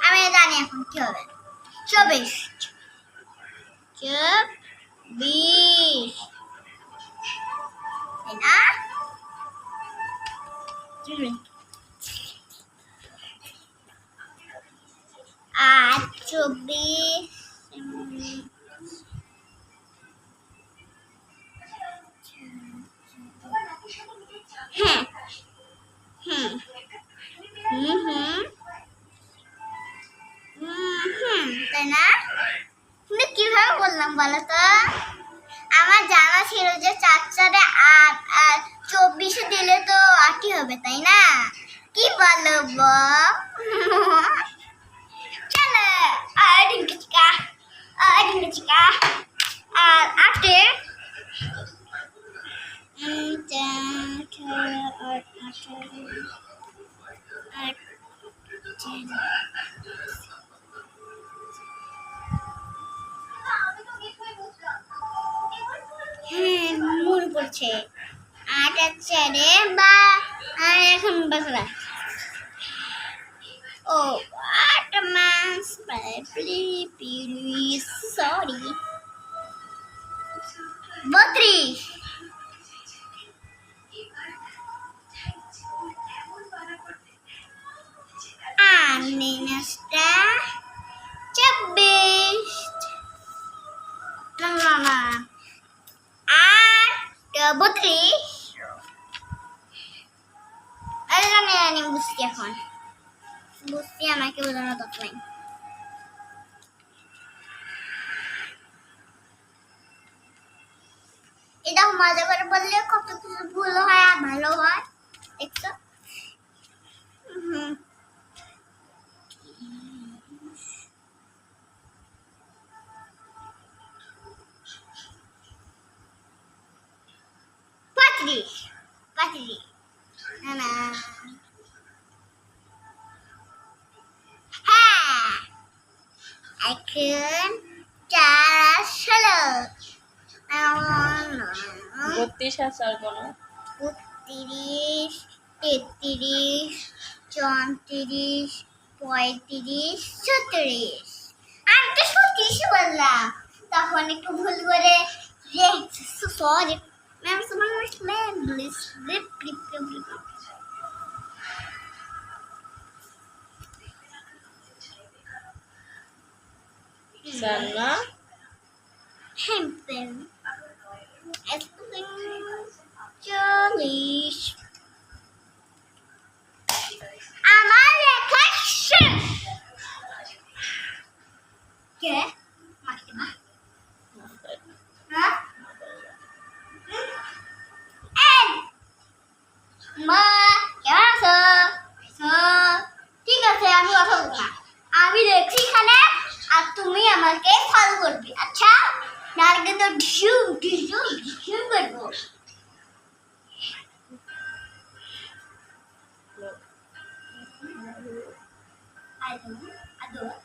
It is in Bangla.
আমি জানি এখন কি হবে। 24 24 তাই না? আর 24 হ্যাঁ হুম হুম হুম তাই না? তুমি কিভাবে বললাম বলো তো? আমার জানা ছিল যে 4 8 আর 24 দিলে তো 8ই হবে তাই না? কি বলবো? চলো আর ডিঙ্কা আর 8 হ্যাঁ মনে পড়ছে 8 আর 4 বা এখন বাজলা ও 8 মাস প্লিজ সরি 32 minusটা 24 না 8 32 আমি বুঝছি এখন বুঝছি আমাকে বোঝানো দরকার নাই এটা মজা করে বললে কত কিছু ভুল হয় আর ভালো হয় দেখছো Patrick না হ্যাঁ এখন 4 16 32 আর 4 বলো 32 33 34 35 36 আমি তো 36 বললাম তখন একটু ভুল করে সরি ম্যাম ম্যাম প্লিজ সান্না হ্যাম্পেন চল্লিশ আমার লেখা শেষ কে মাসিমা হ্যাঁ এই মা কেমন আছো ঠিক আছে আমি কথা বলবো না আমি দেখছি এখানে আর তুমি আমাকে ফলো করবে আচ্ছা নাহলে কিন্তু ঢিসুম করবো I don't know.